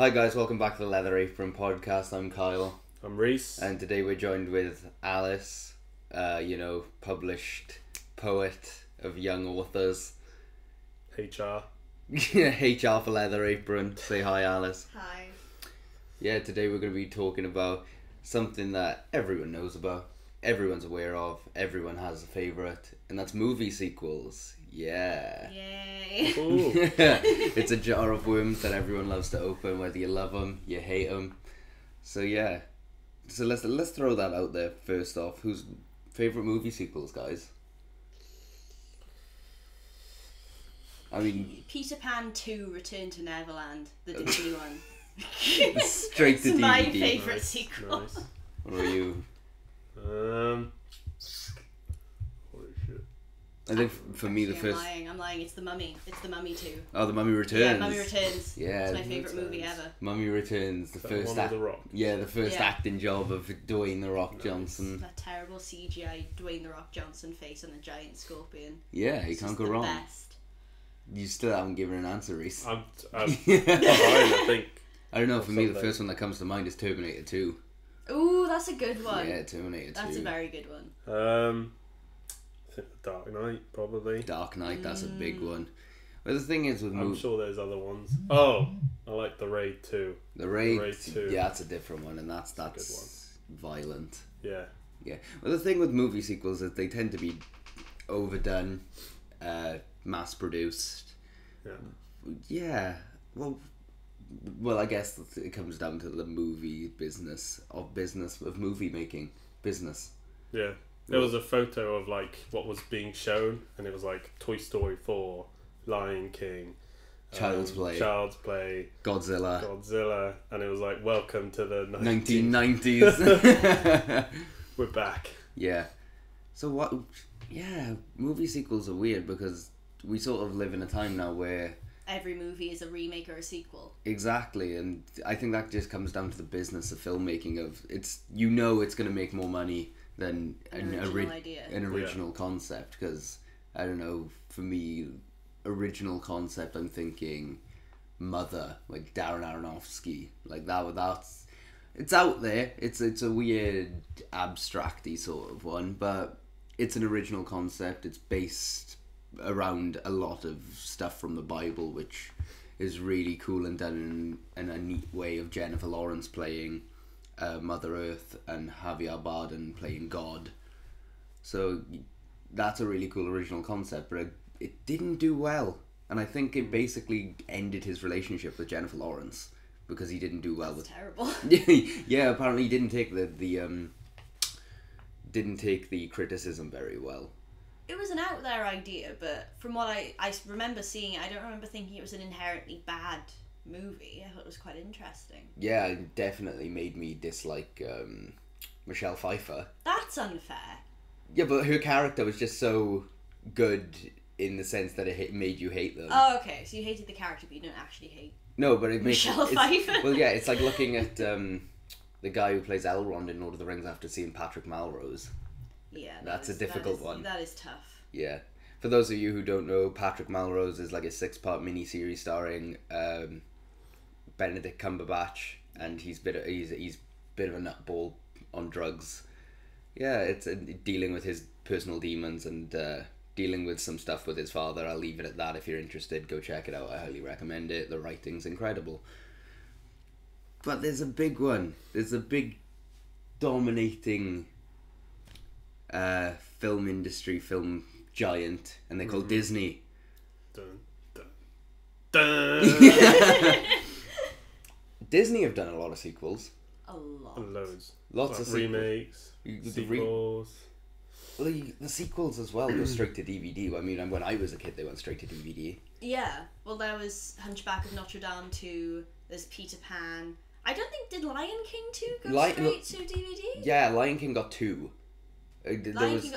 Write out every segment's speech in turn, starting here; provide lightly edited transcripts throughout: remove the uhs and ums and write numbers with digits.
Hi guys, welcome back to the Leather Apron Podcast. I'm Kyle. I'm Rhys. And today we're joined with Alice, published poet of young authors. HR. HR for Leather Apron. Say hi, Alice. Hi. Yeah, today we're going to be talking about something that everyone knows about, everyone's aware of, everyone has a favourite, and that's movie sequels. Yeah. Yay. Ooh. It's a jar of worms that everyone loves to open, whether you love them, you hate them. So yeah. So let's throw that out there first off. Who's favourite movie sequels, guys? I mean, Peter Pan 2 Return to Neverland, the Disney one. Straight to it's DVD. my favourite Nice, sequel. nice. What about you? Holy shit. I think for me the Actually, first... I'm lying. It's The Mummy. It's The Mummy 2. Oh, The Mummy Returns. Yeah, Mummy Returns. Yeah, It's my favourite movie Returns. ever. Mummy Returns, the That first one act. with The Rock. Yeah, the first Yeah. acting job of Dwayne The Rock Nice. Johnson. That terrible CGI Dwayne The Rock Johnson face on a giant scorpion. Yeah, you It's can't just go the wrong. Best. You still haven't given an answer, Rhys. I'm fine, I think. I don't know, for me the Someday. first one that comes to mind is Terminator 2. Ooh, that's a good one. Yeah, Terminator 2. That's a very good one. I think The Dark Knight, probably. Dark Knight, that's a big one. But the thing is with I'm movies... sure there's other ones. Oh, I like The Raid 2. The Raid, Raid 2. yeah, that's a different one, and that's good violent. Yeah. Yeah. Well, the thing with movie sequels is they tend to be overdone, mass-produced. Yeah. Yeah. Well, I guess it comes down to the movie business of movie making business. Yeah. There was a photo of like what was being shown, and it was like Toy Story 4, Lion King, Child's Play, Godzilla, and it was like welcome to the 1990s. We're back. Yeah. So what? Yeah, movie sequels are weird because we sort of live in a time now where Every movie is a remake or a sequel. exactly, and I think that just comes down to the business of filmmaking. Of it's going to make more money than An original idea. an original concept. Because I don't know, for me, original concept, I'm thinking Mother, like Darren Aronofsky, like that. That's it's out there. It's a weird abstracty sort of one, but it's an original concept. It's based around a lot of stuff from the Bible, which is really cool and done in a neat way, of Jennifer Lawrence playing Mother Earth and Javier Bardem playing God. So that's a really cool original concept, but it didn't do well, and I think it basically ended his relationship with Jennifer Lawrence because he didn't do well That's with terrible. yeah, apparently he didn't take the criticism very well. It was an out there idea, but from what I remember seeing it, I don't remember thinking it was an inherently bad movie. I thought it was quite interesting. Yeah, it definitely made me dislike Michelle Pfeiffer. That's unfair. Yeah, but her character was just so good in the sense that it made you hate them. Oh, okay. So you hated the character, but you don't actually hate. No, but it makes Michelle Pfeiffer. Well, yeah, it's like looking at the guy who plays Elrond in Lord of the Rings after seeing Patrick Melrose. Yeah, That's a difficult one. That is tough. Yeah. For those of you who don't know, Patrick Melrose is like a 6-part miniseries starring Benedict Cumberbatch, and he's a bit of a nutball on drugs. Yeah, it's dealing with his personal demons and dealing with some stuff with his father. I'll leave it at that. If you're interested, go check it out. I highly recommend it. The writing's incredible. But there's a big one. There's a big dominating film industry, film giant, and they're called Disney. Dun, dun, dun. Disney have done a lot of sequels. A lot. Loads. Lots Like of sequels. remakes, sequels. Well, the sequels as well go straight to DVD. I mean, when I was a kid, they went straight to DVD. Yeah. Well, there was Hunchback of Notre Dame 2. There's Peter Pan. I don't think did Lion King 2 go straight to DVD. Yeah, Lion King got 2.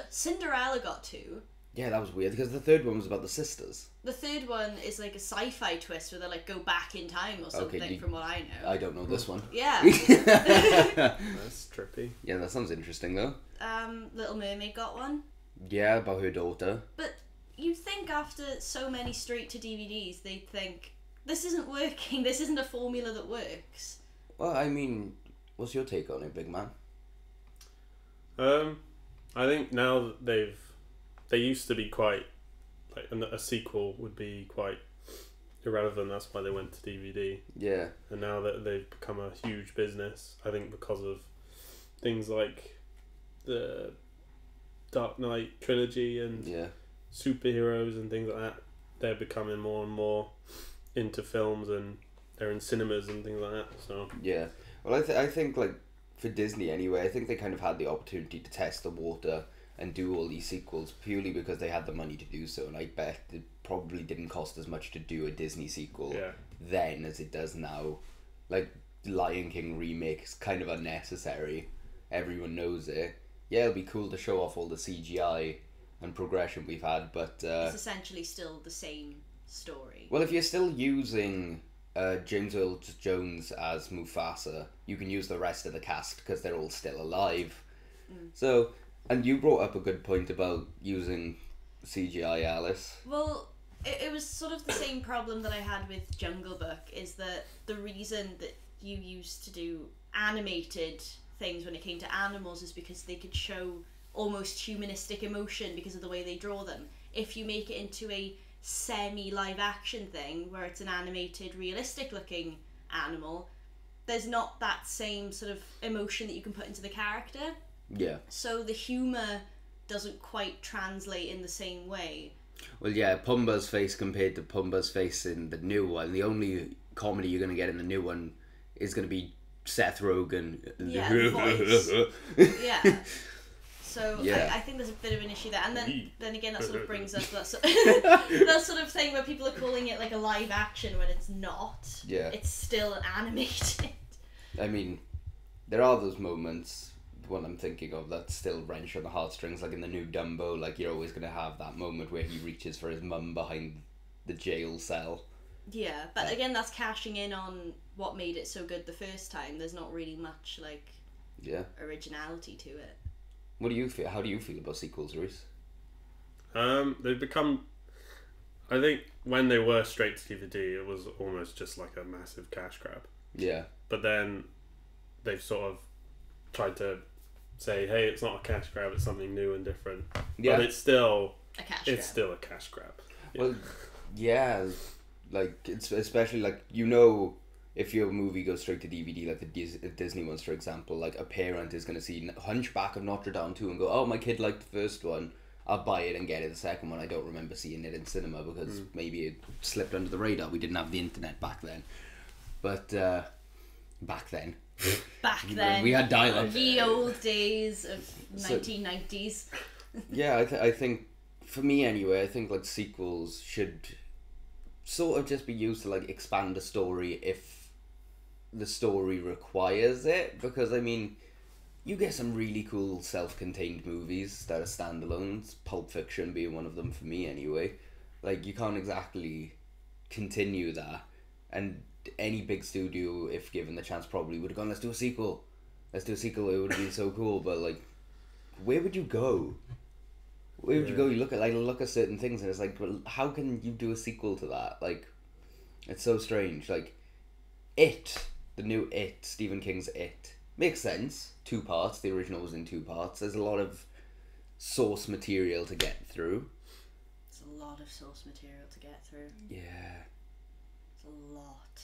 Cinderella got 2. Yeah, that was weird because the third one was about the sisters. The third one is like a sci-fi twist where they like go back in time or something. From what I know. I don't know this one. Yeah. That's trippy. Yeah, that sounds interesting though. Little Mermaid got one. Yeah, about her daughter. But you'd think after so many straight to DVDs, they'd think this isn't working. This isn't a formula that works. Well, I mean, what's your take on it, big man? I think now that they used to be quite, like, a sequel would be quite irrelevant. That's why they went to DVD. Yeah. And now that they've become a huge business, I think because of things like the Dark Knight trilogy and superheroes and things like that, they're becoming more and more into films, and they're in cinemas and things like that. So yeah, well, I think, like, for Disney anyway, I think they kind of had the opportunity to test the water and do all these sequels purely because they had the money to do so, and I bet it probably didn't cost as much to do a Disney sequel then as it does now. Like, Lion King remake is kind of unnecessary. Everyone knows it. Yeah, it'll be cool to show off all the CGI and progression we've had, but it's essentially still the same story. Well, if you're still using James Earl Jones as Mufasa, you can use the rest of the cast because they're all still alive. So, and you brought up a good point about using CGI, Alice. Well, it was sort of the same problem that I had with Jungle Book, is that the reason that you used to do animated things when it came to animals is because they could show almost humanistic emotion because of the way they draw them. If you make it into a semi-live action thing where it's an animated, realistic looking animal, there's not that same sort of emotion that you can put into the character. Yeah. So the humour doesn't quite translate in the same way. Well, yeah, Pumbaa's face compared to Pumbaa's face in the new one, the only comedy you're going to get in the new one is going to be Seth Rogen. Yeah, the voice. Yeah. So yeah. I think there's a bit of an issue there, and then again that sort of brings up that sort of thing where people are calling it like a live action when it's not. Yeah. It's still animated. I mean, there are those moments, one I'm thinking of, that still wrench on the heartstrings, like in the new Dumbo. Like, you're always going to have that moment where he reaches for his mum behind the jail cell. Yeah, but again, that's cashing in on what made it so good the first time. There's not really much like originality to it. What do you feel? How do you feel about sequels, Rhys? They've become, I think when they were straight to DVD, it was almost just like a massive cash grab. Yeah. But then they've sort of tried to say, hey, it's not a cash grab, it's something new and different. Yeah. But it's still a cash grab. It's still a cash grab. Yeah. Well, yeah, like, it's especially, like, you know, if your movie goes straight to DVD, like the Disney ones, for example, like, a parent is going to see Hunchback of Notre Dame 2 and go, oh, my kid liked the first one, I'll buy it and get it the second one. I don't remember seeing it in cinema because maybe it slipped under the radar. We didn't have the internet back then. But, back then. Back then. We had dial-up. Ye old days of 1990s. Yeah, I think, for me anyway, I think, like, sequels should sort of just be used to, like, expand a story if the story requires it, because, I mean, you get some really cool self-contained movies that are standalones, Pulp Fiction being one of them for me anyway. Like, you can't exactly continue that, and any big studio, if given the chance, probably would have gone, let's do a sequel, it would have been so cool, but, like, where would you go? Where would you go? You look at certain things and it's like, well, how can you do a sequel to that? Like, it's so strange. Like, the new Stephen King's It, makes sense. 2 parts. The original was in 2 parts. There's a lot of source material to get through. It's a lot of source material to get through. Yeah. It's a lot.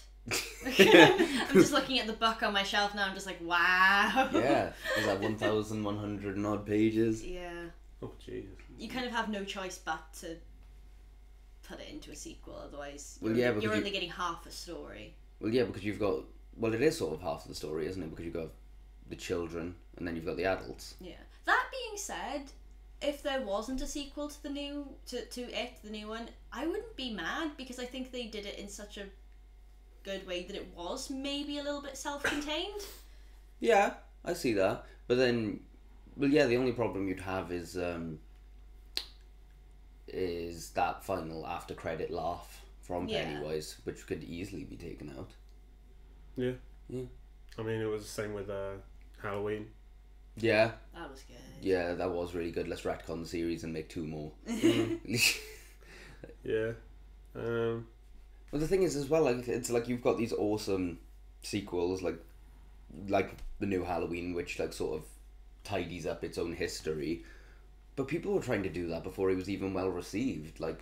I'm just looking at the book on my shelf now. I'm just like, wow. Yeah. There's like 1,100 and odd pages. Yeah. Oh, jeez. You kind of have no choice but to put it into a sequel, otherwise you're only getting half a story. Well, yeah, because you've got... Well, it is sort of half of the story, isn't it? Because you've got the children, and then you've got the adults. Yeah. That being said, if there wasn't a sequel to the new... to It, the new one, I wouldn't be mad, because I think they did it in such a good way that it was maybe a little bit self-contained. Yeah, I see that. But then... Well, yeah, the only problem you'd have is that final after credit laugh from Pennywise, which could easily be taken out. Yeah. Yeah. I mean, it was the same with Halloween. Yeah. That was good. Yeah, that was really good. Let's retcon the series and make 2 more. Yeah. Well, the thing is as well, like it's like you've got these awesome sequels, like the new Halloween, which like sort of tidies up its own history. But people were trying to do that before it was even well received. Like,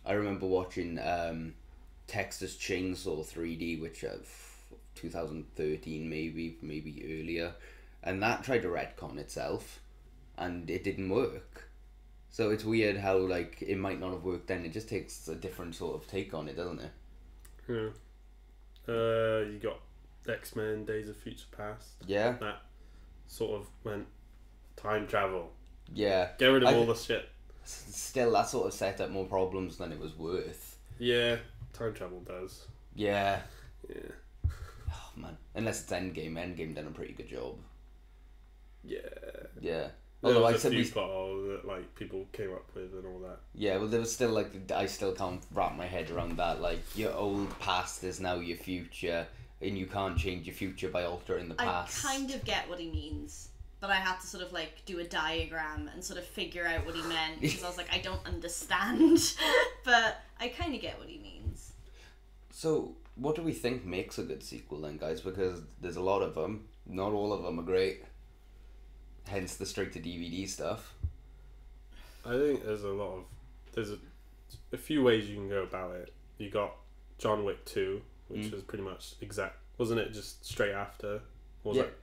I remember watching Texas Chainsaw 3D, which 2013 maybe earlier, and that tried to retcon itself, and it didn't work. So it's weird how like it might not have worked then. It just takes a different sort of take on it, doesn't it? Yeah. You got X-Men: Days of Future Past. Yeah. That sort of went time travel. Yeah. Get rid of all the shit. Still, that sort of set up more problems than it was worth. Yeah, time travel does. Yeah. Yeah. Oh man, unless it's Endgame. Endgame done a pretty good job. Yeah. Yeah. There Although was a few plot holes that like people came up with and all that. Yeah, well, there was still like I still can't wrap my head around that. Like your old past is now your future, and you can't change your future by altering the past. I kind of get what he means, but I had to sort of like do a diagram and sort of figure out what he meant because I was like, I don't understand, but I kind of get what he means. So, what do we think makes a good sequel then, guys? Because there's a lot of them. Not all of them are great. Hence the straight to DVD stuff. I think there's a few ways you can go about it. You got John Wick 2, which was pretty much exact, wasn't it? Just straight after.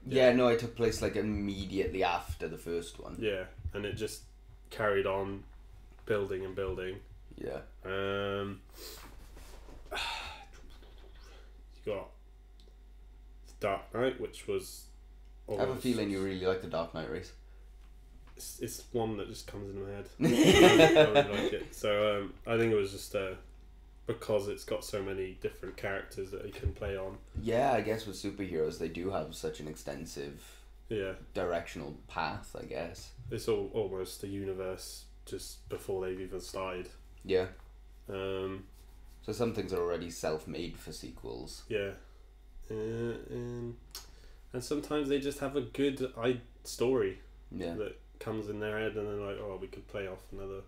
Yeah, no, it took place like immediately after the first one. Yeah, and it just carried on building and building. Yeah. You got Dark Knight, which was. I have a feeling you really like the Dark Knight, Rhys. It's one that just comes in my head. I really like it. So I think it was just because it's got so many different characters that you can play on. Yeah, I guess with superheroes they do have such an extensive directional path, I guess. It's almost a universe just before they've even started. Yeah. So some things are already self-made for sequels. Yeah. And sometimes they just have a good story that comes in their head, and then like, oh, we could play off another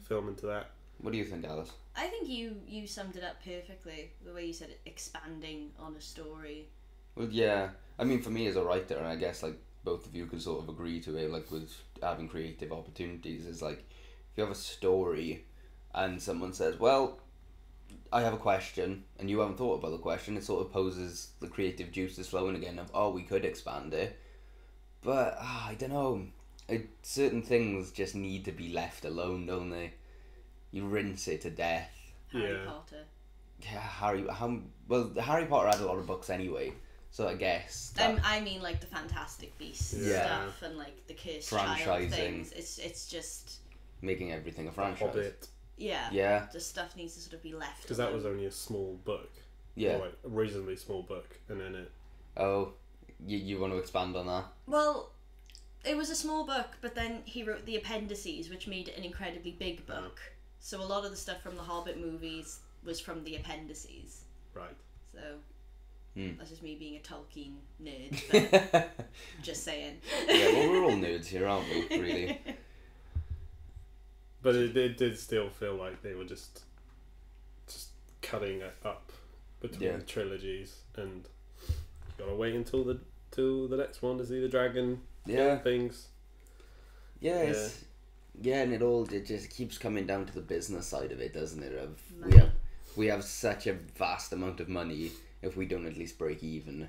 film into that. What do you think, Alice? I think you summed it up perfectly, the way you said it, expanding on a story. Well, yeah. I mean, for me as a writer, and I guess like both of you could sort of agree to it, like with having creative opportunities, is like if you have a story and someone says, well, I have a question, and you haven't thought about the question, it sort of poses the creative juices flowing again of, oh, we could expand it. But, I don't know. Certain things just need to be left alone, don't they? You rinse it to death. Harry Potter. Yeah, Harry Potter had a lot of books anyway, so I guess. I mean, like the Fantastic Beasts stuff and like the Cursed Child things. It's just making everything a franchise. Hobbit. Yeah. The stuff needs to sort of be left. Because that was only a small book. Yeah. Or like a reasonably small book, and then it. Oh, you want to expand on that? Well, it was a small book, but then he wrote the appendices, which made it an incredibly big book. So a lot of the stuff from the Hobbit movies was from the appendices. Right. So that's just me being a Tolkien nerd, but just saying. Yeah, well, we're all nerds here, aren't we? Really. But it did still feel like they were just cutting it up between the trilogies, and you gotta wait until the next one to see the dragon things. Yeah, and it just keeps coming down to the business side of it, doesn't it? We have such a vast amount of money. If we don't at least break even,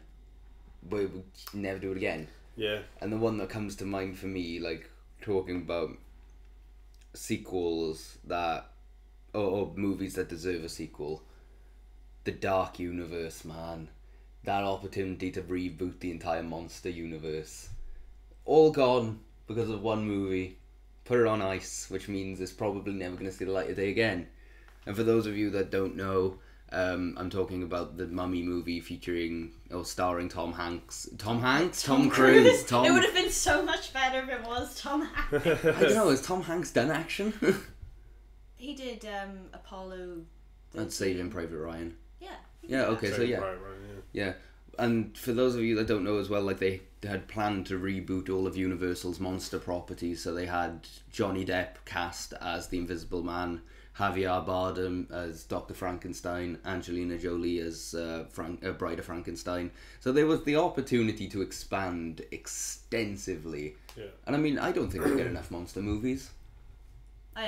we would never do it again. Yeah. And the one that comes to mind for me, like talking about sequels that or movies that deserve a sequel, the Dark Universe, man. That opportunity to reboot the entire monster universe, all gone because of one movie. Put it on ice, which means it's probably never going to see the light of day again. And for those of you that don't know, I'm talking about the Mummy movie starring Tom Hanks. Tom Cruise. It would have been so much better if it was Tom Hanks. I don't know, has Tom Hanks done action? He did Apollo. And Saving Private Ryan. Yeah. Yeah, okay, so yeah. Right, yeah. And for those of you that don't know as well, like they had planned to reboot all of Universal's monster properties, so they had Johnny Depp cast as the Invisible Man, Javier Bardem as Dr. Frankenstein, Angelina Jolie as Bride of Frankenstein. So there was the opportunity to expand extensively. Yeah. And I mean, I don't think we get enough monster movies. I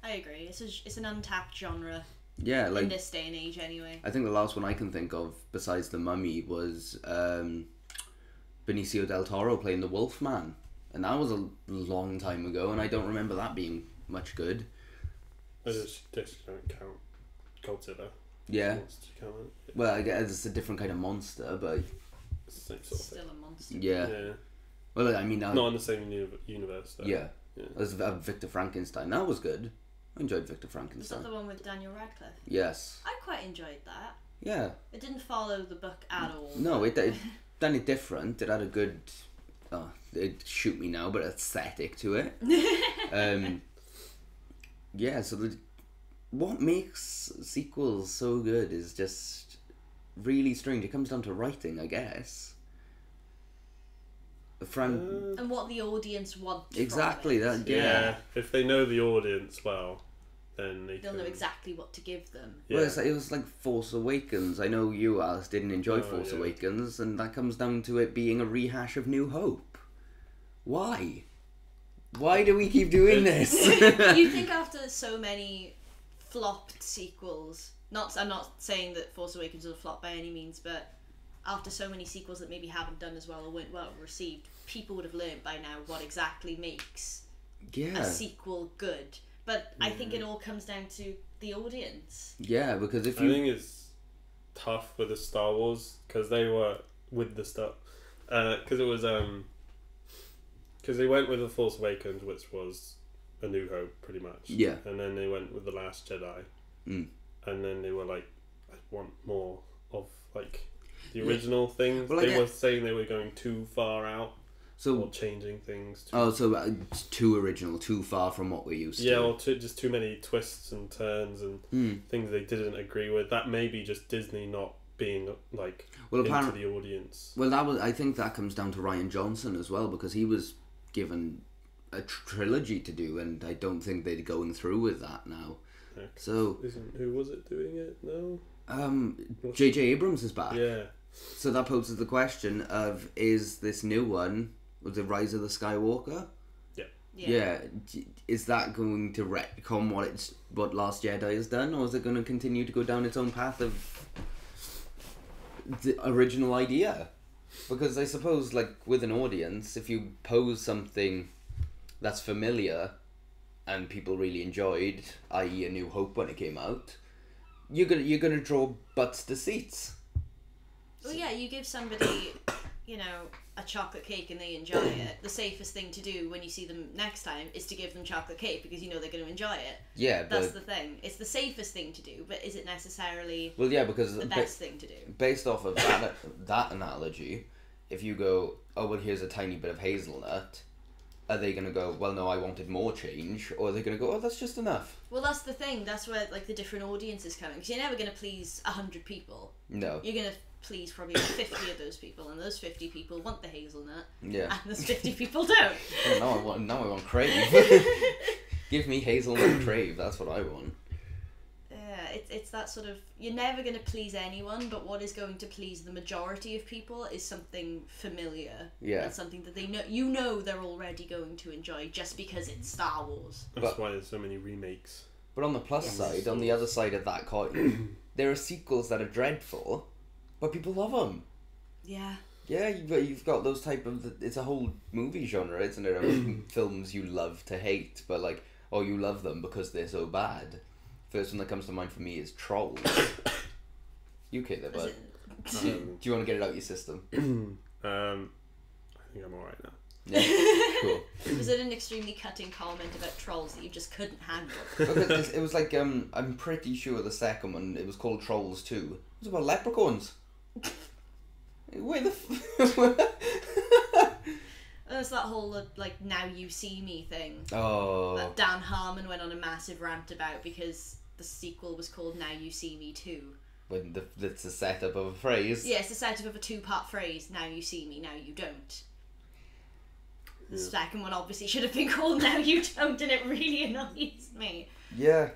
agree. It's an untapped genre. Yeah, like in this day and age, anyway. I think the last one I can think of, besides The Mummy, was Benicio del Toro playing the Wolfman, and that was a long time ago, and I don't remember that being much good. I just don't count Godzilla. Yeah. Monster count it. Well, I guess it's a different kind of monster, but It's the same sort of thing. Still a monster. yeah. Yeah. Well, I mean, Not in the same universe, though. yeah. Yeah. There's Victor Frankenstein. That was good. I enjoyed Victor Was Frankenstein. that the one with Daniel Radcliffe? Yes. I quite enjoyed that. Yeah. It didn't follow the book at all. No, it done it different. It had a good, it shoot me now, but aesthetic to it. Yeah. So what makes sequels so good is just really strange. It comes down to writing, I guess. And what the audience wants. Exactly from it. that. Yeah. If they know the audience well, then They'll know exactly what to give them. Yeah. Well, it was like Force Awakens. I know you, Alice, didn't enjoy Oh, Force yeah. Awakens, and that comes down to it being a rehash of New Hope. Why? Why do we keep doing this? You think after so many flopped sequels, I'm not saying that Force Awakens was a flop by any means, but after so many sequels that maybe haven't done as well or weren't well received, people would have learned by now what exactly makes Yeah. a sequel good. But I think it all comes down to the audience. Yeah, because if I you... think it's tough with the Star Wars because they were with the stuff because it was because they went with the Force Awakens, which was A New Hope pretty much. Yeah. And then they went with the Last Jedi. Mm. And then they were like, I want more of like the original things. Well, they were saying they were going too far out. So or changing things. It's too original, too far from what we're used to. Yeah, or just too many twists and turns and things they didn't agree with. That may be just Disney not being like into the audience. Well, I think that comes down to Rian Johnson as well, because he was given a trilogy to do, and I don't think they're going through with that now. Yeah, so who was it doing it? No. J.J. Abrams is back. Yeah. So that poses the question of, is this new one, was it Rise of the Skywalker? Yeah. Is that going to retcon what Last Jedi has done, or is it going to continue to go down its own path of the original idea? Because I suppose, like, with an audience, if you pose something that's familiar and people really enjoyed, i.e. A New Hope when it came out, you're gonna draw butts to seats. Well, yeah, you give somebody, a chocolate cake and they enjoy it. The safest thing to do when you see them next time is to give them chocolate cake because you know they're going to enjoy it. Yeah, that's the thing. It's the safest thing to do, but is it necessarily because the best thing to do? Based off of that analogy, if you go, oh well, here's a tiny bit of hazelnut, are they going to go, well, no, I wanted more change, or are they going to go, oh, that's just enough? Well, that's the thing. That's where the different audiences come in, because you're never going to please 100 people. No. You're going to please probably 50 of those people, and those 50 people want the hazelnut. Yeah. And those 50 people don't. Well, now I want crave. Give me hazelnut crave. That's what I want. Yeah, it's that sort of, you're never going to please anyone, but what is going to please the majority of people is something familiar. Yeah. And something that they know they're already going to enjoy just because it's Star Wars. That's why there's so many remakes. But on the plus side, on the other side of that coin, there are sequels that are dreadful, but people love them. Yeah. Yeah, you've got those type of... It's a whole movie genre, isn't it? Of films you love to hate, but you love them because they're so bad. First one that comes to mind for me is Trolls. You okay there, bud? Do you want to get it out of your system? I think I'm alright now. Yeah, cool. Was it an extremely cutting comment about Trolls that you just couldn't handle? Because it was like, I'm pretty sure the second one, it was called Trolls 2. It was about leprechauns. Where the There's that whole Now You See Me thing. Oh. That Dan Harmon went on a massive rant about because the sequel was called Now You See Me 2. When it's a setup of a phrase. Yeah, it's the setup of a 2-part phrase. Now you see me, now you don't. The second one obviously should have been called Now You Don't, and it really annoys me. Yeah.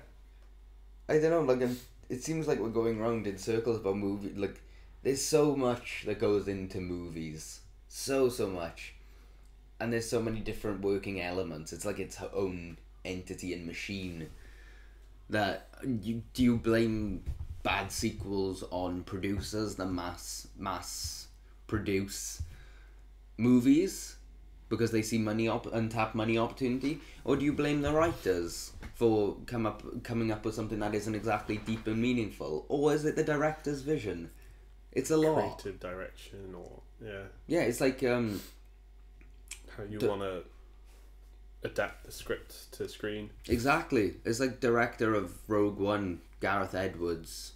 I don't know, like, it seems like we're going round in circles about movies. Like, there's so much that goes into movies. So much. And there's so many different working elements. It's like its own entity and machine. That, do you blame bad sequels on producers that mass produce movies because they see untapped money opportunity, or do you blame the writers for coming up with something that isn't exactly deep and meaningful, or is it the director's vision? It's a lot. Creative direction, or yeah, it's like how you want to adapt the script to screen. Exactly. It's like director of Rogue One, Gareth Edwards,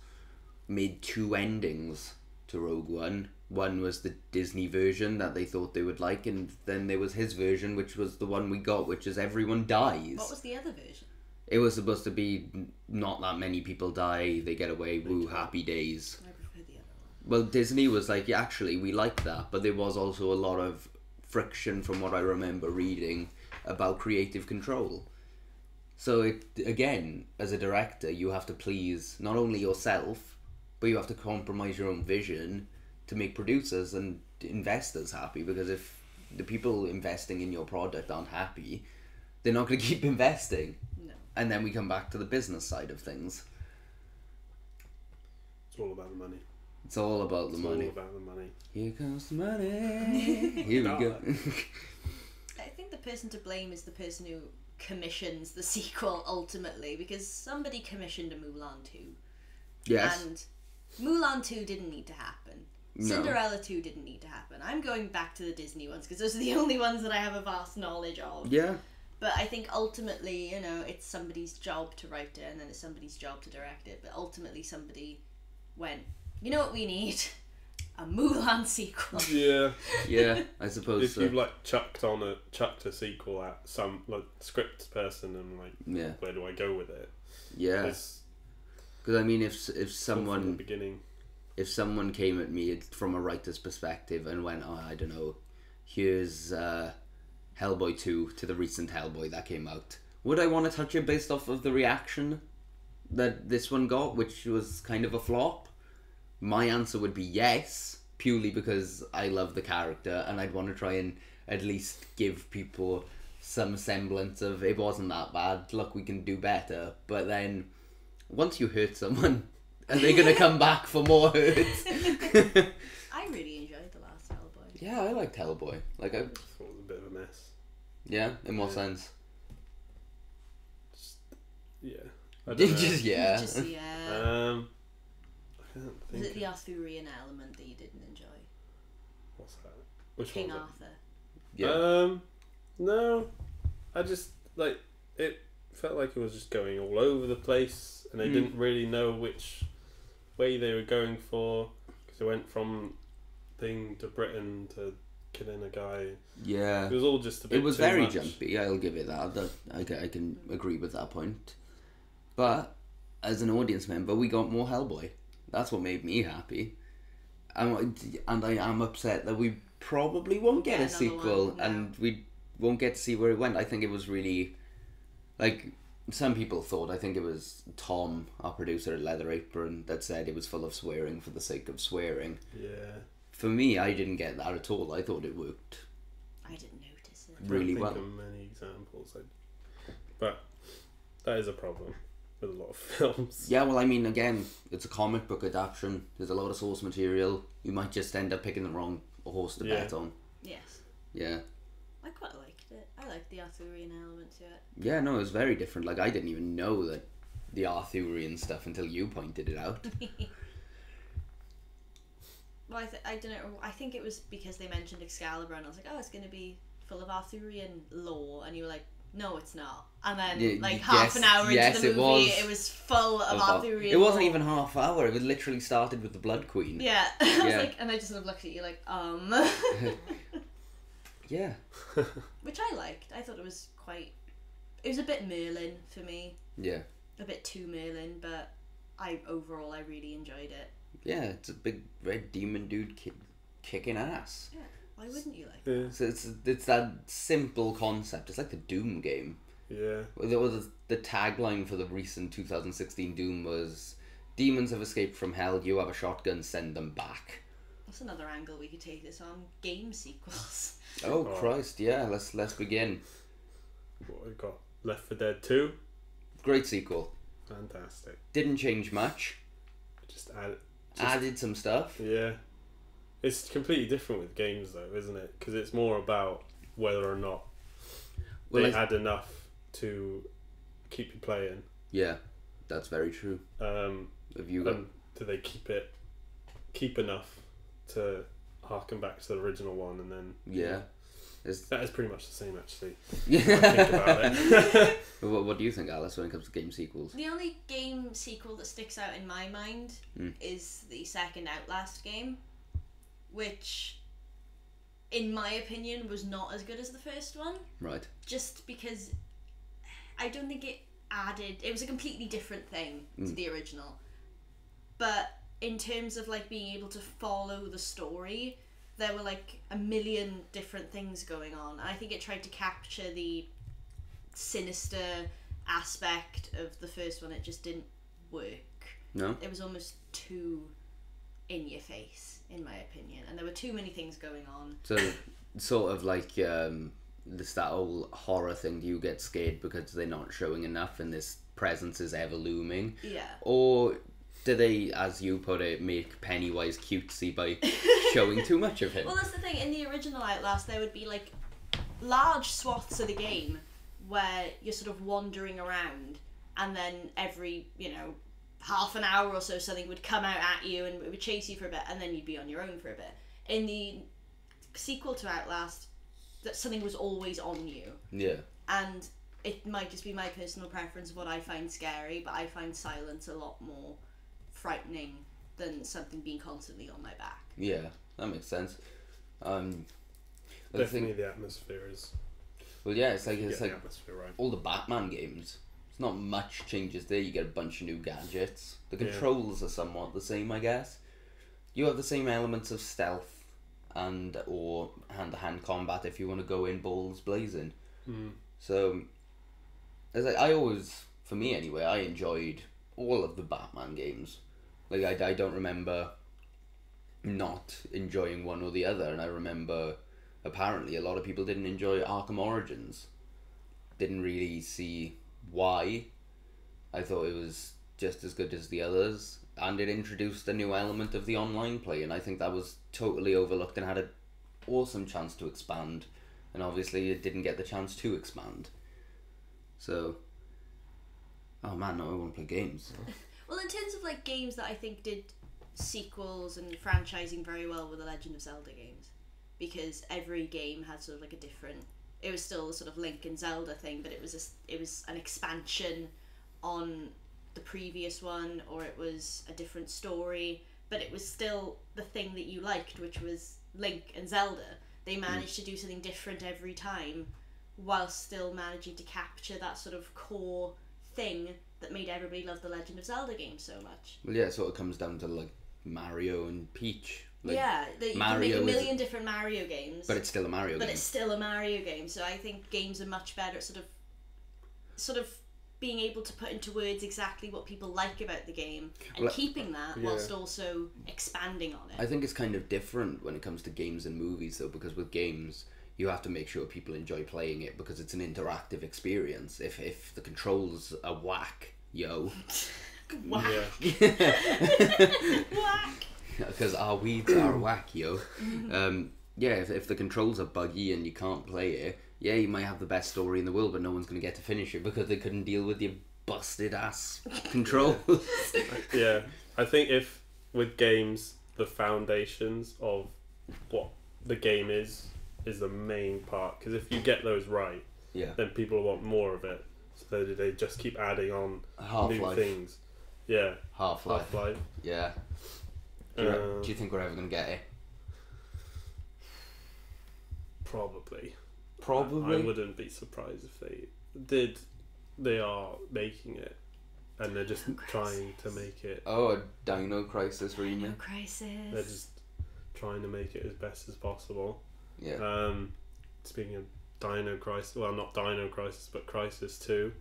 made 2 endings to Rogue One. One was the Disney version that they thought they would like, and then there was his version, which was the one we got, which is everyone dies. What was the other version? It was supposed to be not that many people die, they get away, woo, happy days. I prefer the other one. Well, Disney was like, yeah, actually, we like that, but there was also a lot of friction from what I remember reading about creative control. So again, as a director, you have to please not only yourself, but you have to compromise your own vision to make producers and investors happy, because if the people investing in your product aren't happy, they're not going to keep investing. No. And then we come back to the business side of things. It's all about the money. It's all about the money. It's all about the money. Here comes the money. Here we go. I think the person to blame is the person who commissions the sequel ultimately, because somebody commissioned a Mulan 2. Yes. And Mulan 2 didn't need to happen. No. Cinderella 2 didn't need to happen. I'm going back to the Disney ones because those are the only ones that I have a vast knowledge of. Yeah. But I think ultimately, you know, it's somebody's job to write it and then it's somebody's job to direct it. But ultimately somebody went, you know what we need? A Mulan sequel. Yeah. Yeah, I suppose If so. you've like chucked a sequel at some like script person and like, Yeah. where do I go with it? Yeah. It's Because I mean, if from the someone beginning. if someone came at me from a writer's perspective and went, oh, I don't know, here's Hellboy 2 to the recent Hellboy that came out, would I want to touch it based off of the reaction that this one got, which was kind of a flop? My answer would be yes, purely because I love the character and I'd want to try and at least give people some semblance of, it wasn't that bad, look, we can do better. But then once you hurt someone, are they going to come back for more hurts? I really enjoyed the last Hellboy. Yeah, I liked Hellboy. Like, I thought it was a bit of a mess. yeah, in what Yeah. sense? Yeah. I don't know. Just yeah. Just, yeah. I can't think. Was it the of- Arthurian element that you didn't enjoy? What's that? Which King one? Arthur. Yeah. No, I just like it felt like it was just going all over the place, and they didn't really know which way they were going for, because they went from thing to Britain to killing a guy. Yeah. It was all just a bit. It was too very much. jumpy. I'll give it that. I can agree with that point. But as an audience member, we got more Hellboy. That's what made me happy. And I am upset that we probably won't get a another sequel, one, no. and we won't get to see where it went. I think it was really, like, some people thought, I think it was Tom, our producer at Leather Apron, that said it was full of swearing for the sake of swearing. Yeah. For me, I didn't get that at all. I thought it worked I didn't notice it. really I well. can't think of many examples, but that is a problem with a lot of films. Yeah, well, I mean, again, it's a comic book adaptation. There's a lot of source material. You might just end up picking the wrong horse to bet on. Yes. Yeah. I quite liked it. I liked the Arthurian element to it. Yeah, no, it was very different. Like, I didn't even know that the Arthurian stuff until you pointed it out. Well, I don't know. I think it was because they mentioned Excalibur, and I was like, oh, it's going to be full of Arthurian lore, and you were like, no, it's not. And then, Yeah, half an hour yes, into the it movie, was. it was full of Arthurian. It wasn't lore. even half hour. It was literally started with the Blood Queen. Yeah. I was Yeah. like, and I just sort of looked at you like, Yeah. which I liked. I thought it was it was a bit Merlin for me, Yeah. a bit too Merlin, but overall I really enjoyed it. Yeah, it's a big red demon dude kicking ass. Yeah. Why wouldn't you like Yeah. that? So it's that simple concept. It's like the Doom game. Yeah. The tagline for the recent 2016 Doom was, "Demons have escaped from hell. You have a shotgun. Send them back." That's another angle we could take this on. Game sequels. Oh Christ! Yeah, let's begin. What we got? Left 4 Dead 2. Great sequel. Fantastic. Didn't change much. Just added some stuff. Yeah. It's completely different with games though, isn't it? Because it's more about whether or not they add enough to keep you playing. Yeah, that's very true. Have you got? Do they keep enough to harken back to the original one, and then that is pretty much the same actually. Yeah. Think about it. What do you think, Alice, when it comes to game sequels? The only game sequel that sticks out in my mind is the second Outlast game, which, in my opinion, was not as good as the first one. Right. Just because I don't think it added... It was a completely different thing to the original. But in terms of like being able to follow the story, there were like a million different things going on. And I think it tried to capture the sinister aspect of the first one. It just didn't work. No? It was almost too in your face, in my opinion. And there were too many things going on. So, sort of like... this that whole horror thing, do you get scared because they're not showing enough and this presence is ever looming? Yeah. Or do they, as you put it, make Pennywise cutesy by showing too much of him? Well, that's the thing. In the original Outlast, there would be like large swaths of the game where you're sort of wandering around, and then every, half an hour or so something would come out at you and it would chase you for a bit, and then you'd be on your own for a bit. In the sequel to Outlast, that something was always on you. Yeah. And it might just be my personal preference of what I find scary, but I find silence a lot more frightening than something being constantly on my back. Yeah, that makes sense. Definitely the atmosphere is... Well, yeah, it's like the atmosphere right. All the Batman games. It's not much changes there. You get a bunch of new gadgets. The controls are somewhat the same, I guess. You have the same elements of stealth and or hand-to-hand combat if you want to go in balls blazing. So, it's like, I always, for me anyway, I enjoyed all of the Batman games. Like, I don't remember not enjoying one or the other, and I remember apparently a lot of people didn't enjoy Arkham Origins. Didn't really see why. I thought it was just as good as the others, and it introduced a new element of the online play, and I think that was totally overlooked and had an awesome chance to expand, and obviously it didn't get the chance to expand. So, oh man, no, I want to play games. Well, in terms of like games that I think did sequels and franchising very well were the Legend of Zelda games, because every game had sort of like a different... It was still the sort of Link and Zelda thing, but it was an expansion on the previous one, or it was a different story, but it was still the thing that you liked, which was Link and Zelda. They managed to do something different every time while still managing to capture that sort of core thing that made everybody love the Legend of Zelda game so much. Well, yeah, so it comes down to like Mario and Peach. Like, yeah, you can make a million different Mario games, but it's still a Mario game. But it's still a Mario game. So I think games are much better at sort of being able to put into words exactly what people like about the game and keeping that whilst also expanding on it. I think it's kind of different when it comes to games and movies though, because with games you have to make sure people enjoy playing it because it's an interactive experience. If the controls are whack, whack. Whack. Because our weeds are whack, yo. If the controls are buggy and you can't play it, you might have the best story in the world, but no one's going to get to finish it because they couldn't deal with your busted ass controls. Yeah, I think if with games, the foundations of what the game is the main part. Because if you get those right, then people want more of it. So they just keep adding on new things. Yeah, Half-Life. Yeah. Do you think we're ever going to get it? Probably. Probably? I wouldn't be surprised if they did. They are making it, and they're just trying to make it. Oh, a Dino Crisis remake. Dino Crisis. They're just trying to make it as best as possible. Yeah. Speaking of Dino Crisis. Well, not Dino Crisis, but Crisis 2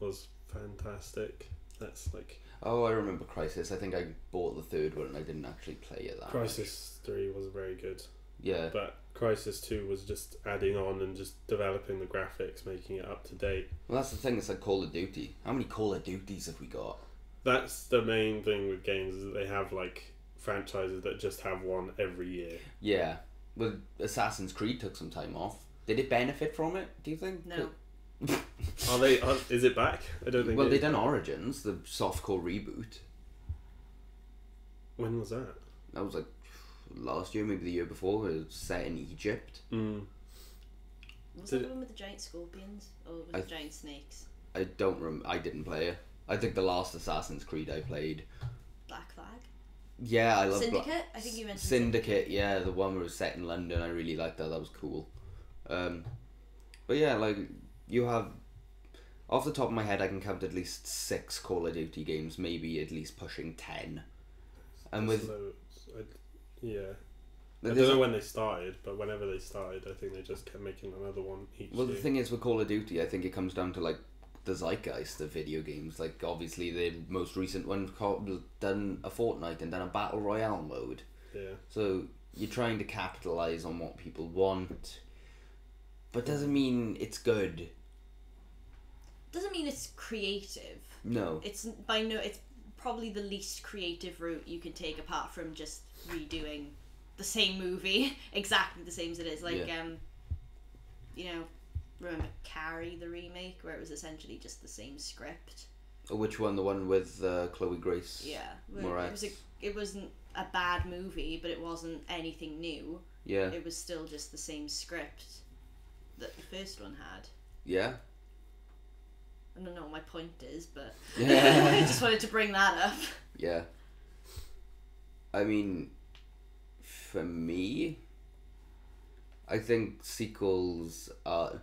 was fantastic. That's like... Oh, I remember Crisis. I think I bought the third one and I didn't actually play it that Crisis 3 was very good. Yeah. But Crisis 2 was just adding on and just developing the graphics, making it up to date. Well, that's the thing. It's like Call of Duty. How many Call of Duties have we got? That's the main thing with games, is that they have like franchises that just have one every year. Yeah. Well, Assassin's Creed took some time off. Did it benefit from it, do you think? No. Is it back? I don't think. Well, they done Origins, the softcore reboot. When was that? That was like last year, maybe the year before. It was set in Egypt. Was that the one with the giant scorpions or with the giant snakes? I don't remember. I didn't play it. I think the last Assassin's Creed I played. Black Flag. Yeah, I love Syndicate. I think you mentioned Syndicate. Yeah, the one where it was set in London. I really liked that. That was cool. But yeah, like you have. Off the top of my head, I can count at least 6 Call of Duty games, maybe at least pushing 10. And with yeah, I don't know when they started, but whenever they started, I think they just kept making another one each year. The thing is with Call of Duty, I think it comes down to like the zeitgeist of video games. Like obviously the most recent one done a Fortnite and done a battle royale mode. Yeah. So you're trying to capitalize on what people want, but doesn't mean it's good. Doesn't mean it's creative. No. It's probably the least creative route you can take, apart from just redoing the same movie exactly the same as it is. Like remember Carrie, the remake, where it was essentially just the same script. Which one? The one with Chloe Grace? Yeah. Moretz. It wasn't a bad movie, but it wasn't anything new. Yeah. It was still just the same script that the first one had. Yeah. I don't know what my point is, but yeah. I just wanted to bring that up. Yeah. I mean, for me, I think sequels are...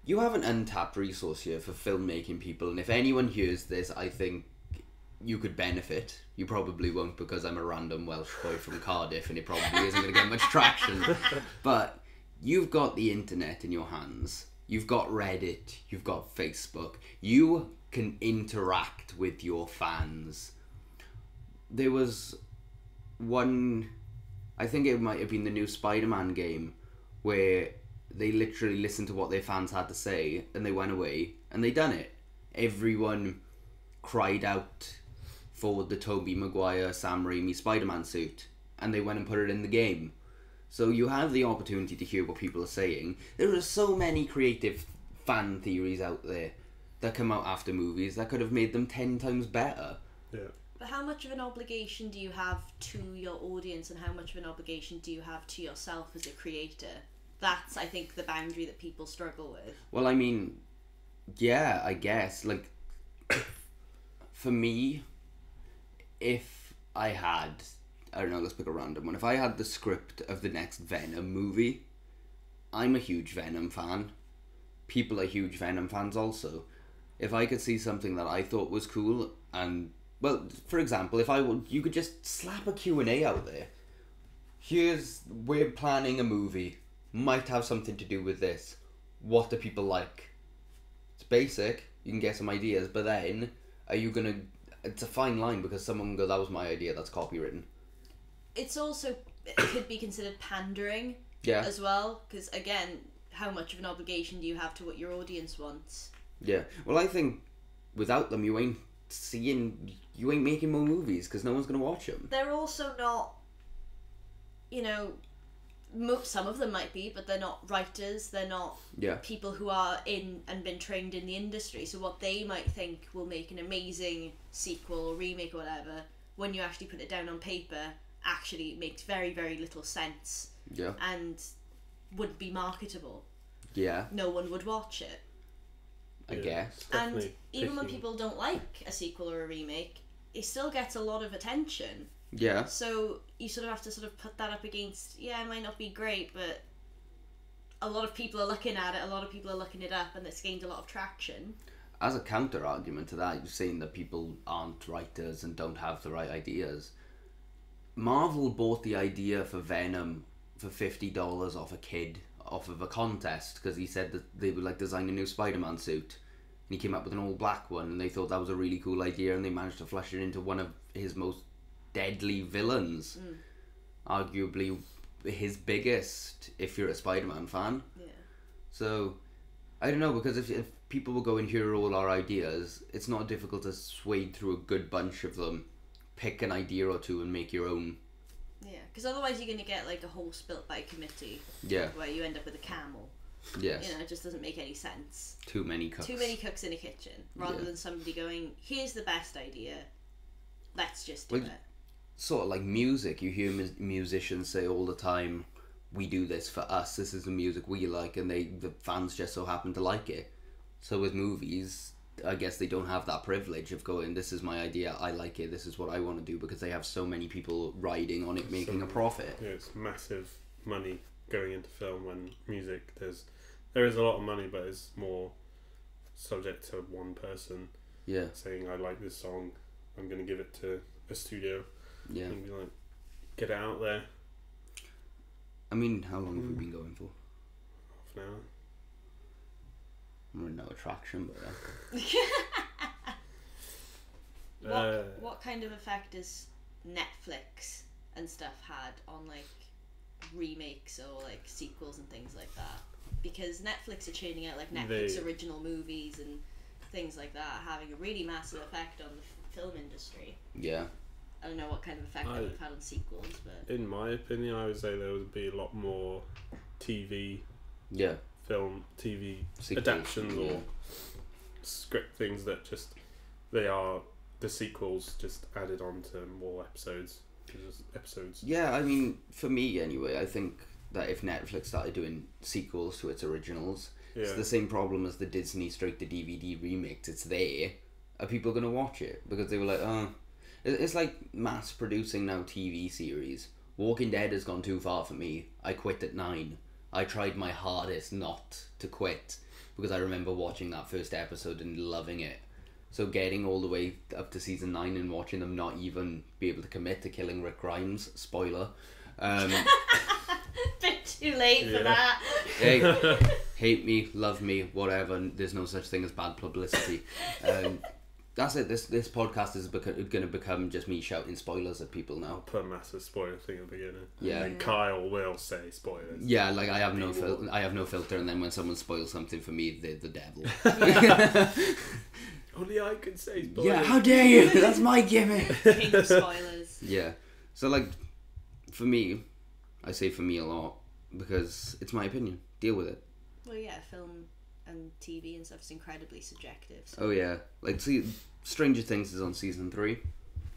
You have an untapped resource here for filmmaking people, and if anyone hears this, I think you could benefit. You probably won't, because I'm a random Welsh boy from Cardiff and it probably isn't going to get much traction. But you've got the internet in your hands. You've got Reddit. You've got Facebook. You can interact with your fans. There was one... I think it might have been the new Spider-Man game where they literally listened to what their fans had to say and they went away and they done it. Everyone cried out for the Tobey Maguire, Sam Raimi Spider-Man suit and they went and put it in the game. So you have the opportunity to hear what people are saying. There are so many creative fan theories out there that come out after movies that could have made them 10 times better. Yeah. But how much of an obligation do you have to your audience, and how much of an obligation do you have to yourself as a creator? That's, I think, the boundary that people struggle with. Well, I mean, yeah, I guess. Like, for me, if I had... I don't know, let's pick a random one. If I had the script of the next Venom movie, I'm a huge Venom fan. People are huge Venom fans also. If I could see something that I thought was cool and... Well, for example, if you could just slap a Q&A out there. We're planning a movie. Might have something to do with this. What do people like? It's basic. You can get some ideas, but then are you gonna... It's a fine line because someone can go, that was my idea, that's copywritten. It could be considered pandering as well, because again, how much of an obligation do you have to what your audience wants? Yeah, well, I think without them you ain't making more movies because no one's going to watch them. They're also not, some of them might be, but they're not writers, they're not people who are in and been trained in the industry, so what they might think will make an amazing sequel or remake or whatever, when you actually put it down on paper, actually makes very, very little sense. Yeah. And wouldn't be marketable. Yeah. No one would watch it. I guess. And even when people don't like a sequel or a remake, it still gets a lot of attention. Yeah. So you sort of have to put that up against, it might not be great, but a lot of people are looking at it, a lot of people are looking it up, and it's gained a lot of traction. As a counter argument to that, you're saying that people aren't writers and don't have the right ideas. Marvel bought the idea for Venom for $50 off a kid off of a contest because he said that they would like design a new Spider-Man suit, and he came up with an all black one, and they thought that was a really cool idea, and they managed to flesh it into one of his most deadly villains, arguably his biggest if you're a Spider-Man fan. Yeah. So I don't know, because if people will go and hear all our ideas, it's not difficult to sway through a good bunch of them, pick an idea or two and make your own. Yeah, because otherwise you're going to get like a horse built by committee. Yeah. Where you end up with a camel. Yes. You know, it just doesn't make any sense. Too many cooks. Too many cooks in a kitchen, rather than somebody going, here's the best idea, let's just do it. Sort of like music, you hear musicians say all the time, we do this for us, this is the music we like, and the fans just so happen to like it. So with movies, I guess they don't have that privilege of going, this is my idea, I like it, this is what I want to do, because they have so many people riding on it, making a profit. Yeah, it's massive money going into film and music. There is a lot of money, but it's more subject to one person saying, I like this song, I'm going to give it to a studio. Yeah. And be like, get it out there. I mean, how long have we been going for? Half an hour. We're no attraction, but what kind of effect has Netflix and stuff had on like remakes or like sequels and things like that? Because Netflix are churning out like Netflix original movies and things like that, having a really massive effect on the film industry. Yeah. I don't know what kind of effect that would have had on sequels, but in my opinion, I would say there would be a lot more TV, film, TV sequels, adaptions or script things that just they are the sequels just added on to more episodes. Yeah, I mean, for me anyway, I think that if Netflix started doing sequels to its originals, it's the same problem as the Disney straight to DVD remakes. It's there. Are people going to watch it? Because they were like, oh. It's like mass producing now TV series. Walking Dead has gone too far for me. I quit at 9. I tried my hardest not to quit because I remember watching that first episode and loving it. So getting all the way up to season 9 and watching them not even be able to commit to killing Rick Grimes, spoiler. Bit too late for that. Hey, hate me, love me, whatever. There's no such thing as bad publicity. That's it. This podcast is going to become just me shouting spoilers at people now. I'll put a massive spoiler thing at the beginning. Yeah. And Kyle will say spoilers. Yeah, like I have no filter, and then when someone spoils something for me, they're the devil. Only I can say spoilers. Yeah, how dare you? That's my gimmick. King of spoilers. Yeah. So like, for me, I say for me a lot because it's my opinion. Deal with it. Well, yeah, film and TV and stuff is incredibly subjective. So. Oh yeah, like see, Stranger Things is on season 3.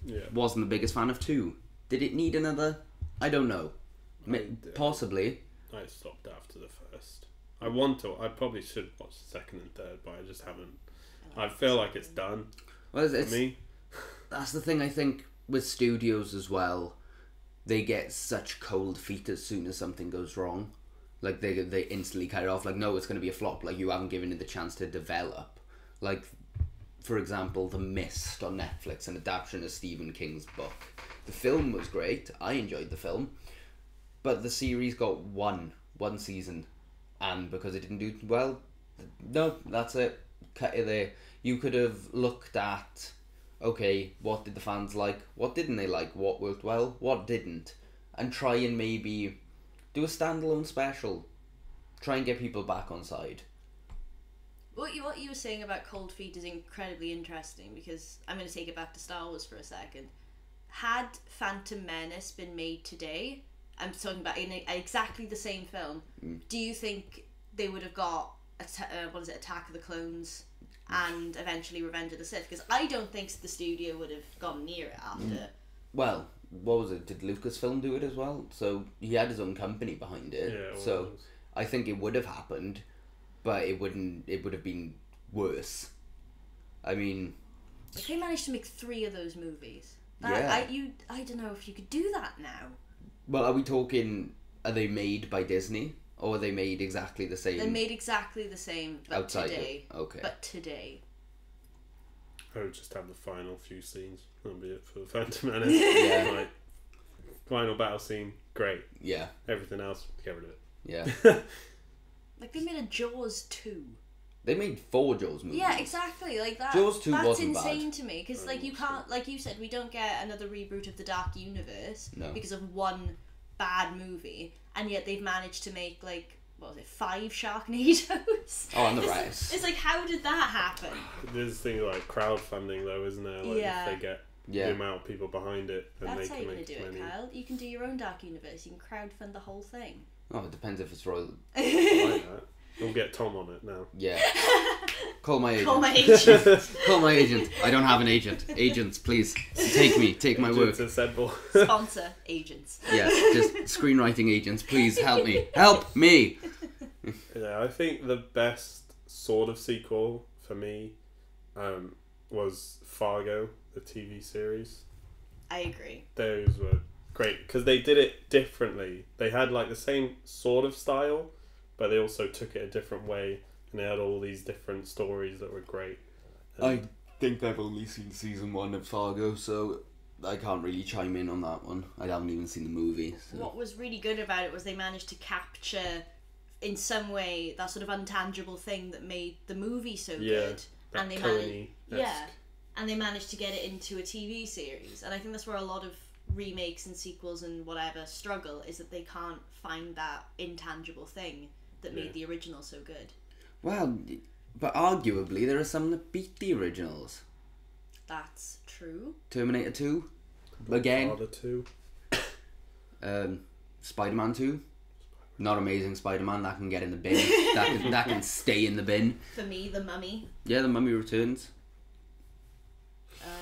Yeah. Wasn't the biggest fan of 2. Did it need another? I don't know. Possibly. I stopped after the first. I want to. I probably should watch the second and third, but I just haven't. I feel like it's done. Well, for me. That's the thing. I think with studios as well, they get such cold feet as soon as something goes wrong. Like they instantly cut it off. Like, no, it's going to be a flop. Like, you haven't given it the chance to develop. Like, for example, The Mist on Netflix, an adaptation of Stephen King's book. The film was great. I enjoyed the film, but the series got one season, and because it didn't do well, no, that's it. Cut it there. You could have looked at, okay, what did the fans like? What didn't they like? What worked well? What didn't? And try and maybe do a standalone special. Try and get people back on side. What you were saying about cold feet is incredibly interesting, because I'm going to take it back to Star Wars for a second. Had Phantom Menace been made today, I'm talking about in exactly the same film, do you think they would have got Attack of the Clones and eventually Revenge of the Sith? Because I don't think the studio would have gone near it after. Well, what was it? Did Lucasfilm do it as well? So he had his own company behind it. Yeah, so I think it would have happened, but it wouldn't. It would have been worse. I mean, if they managed to make 3 of those movies, I don't know if you could do that now. Well, are we talking? Are they made by Disney, or are they made exactly the same? They're made exactly the same, but outside today. Okay. But today. I would just have the final few scenes. That'll be it for the Phantom Menace. Yeah. Like, final battle scene, great. Yeah. Everything else, get rid of it. Yeah. Like, they made a Jaws 2. They made 4 Jaws movies. Yeah, exactly. Like that. Jaws 2 that's wasn't insane bad. to me because like you can't, like you said, we don't get another reboot of the Dark Universe because of one bad movie, and yet they've managed to make like what was it, 5 Sharknadoes? Oh, and the rest. It's like, how did that happen? There's things like crowdfunding though, isn't there? Like if they get the amount of people behind it, then That's they how can you're make gonna do money. it, Kyle. You can do your own Dark Universe. You can crowdfund the whole thing. Oh, it depends if it's royal. I like that. We'll get Tom on it now. Yeah. Call my agent. Call my agent. Call my agent. I don't have an agent. Agents, please. Take me. Take my work. Sponsor agents. Yes, just screenwriting agents. Please help me. Help me! Yeah, I think the best sort of sequel for me was Fargo, the TV series. I agree. Those were great because they did it differently. They had like the same sort of style, but they also took it a different way, and they had all these different stories that were great. I think I've only seen season 1 of Fargo, so I can't really chime in on that one. I haven't even seen the movie. So. What was really good about it was they managed to capture, in some way, that sort of intangible thing that made the movie so good. And they managed to get it into a TV series. And I think that's where a lot of remakes and sequels and whatever struggle, is that they can't find that intangible thing that made the original so good. Well, but arguably there are some that beat the originals. That's true. Terminator 2, again. Father 2. Spider-Man 2. Not Amazing Spider-Man, that can get in the bin. that can stay in the bin. For me, The Mummy. Yeah, The Mummy Returns.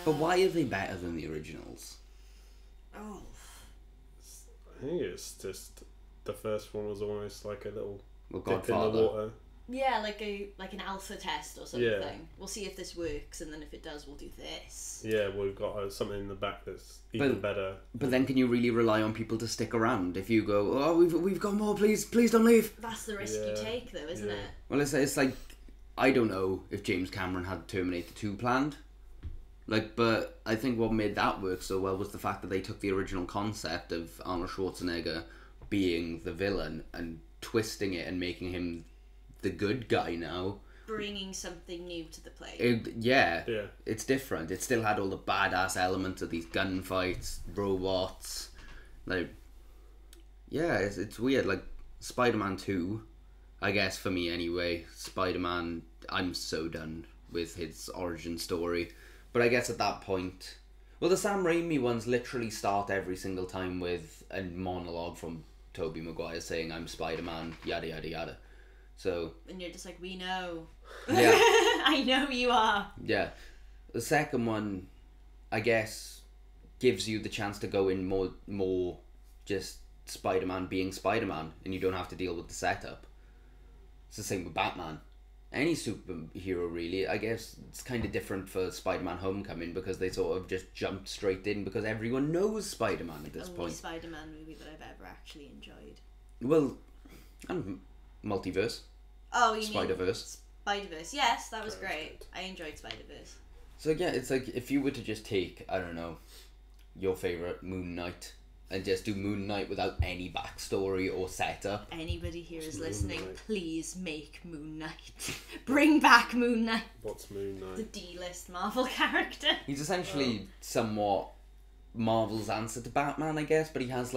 But why are they better than the originals? Oh. I think it's just the first one was almost like a little dip Godfather. in the water. Yeah, like an alpha test or something. Yeah. We'll see if this works, and then if it does, we'll do this. Yeah, we've got something in the back that's even better. But then can you really rely on people to stick around? If you go, oh, we've got more, please don't leave. That's the risk you take, though, isn't it? Well, it's like, I don't know if James Cameron had Terminator 2 planned. Like, but I think what made that work so well was the fact that they took the original concept of Arnold Schwarzenegger being the villain and twisting it and making him the good guy now. Bringing something new to the play. It's different. It still had all the badass elements of these gunfights, robots. Like, yeah, it's weird. Like, Spider-Man 2, I guess for me anyway, Spider-Man, I'm so done with his origin story. But I guess at that point... Well, the Sam Raimi ones literally start every single time with a monologue from Tobey Maguire saying, I'm Spider-Man, yada yada yada. So... And you're just like, we know. Yeah. I know you are. Yeah. The second one, I guess, gives you the chance to go in more just Spider-Man being Spider-Man, and you don't have to deal with the setup. It's the same with Batman. Any superhero, really. I guess it's kind of different for Spider-Man Homecoming because they sort of just jumped straight in because everyone knows Spider-Man at this point. Only Spider-Man movie that I've ever actually enjoyed. Well, and Multiverse. Oh, you Spider-Verse. mean Spider-Verse. Yes, that was great. I enjoyed Spider-Verse. So yeah, it's like if you were to just take, I don't know, your favourite Moon Knight and just do Moon Knight without any backstory or setup. Anybody here is listening, please make Moon Knight. Bring back Moon Knight. What's Moon Knight? The D-list Marvel character. He's essentially somewhat Marvel's answer to Batman, I guess, but he's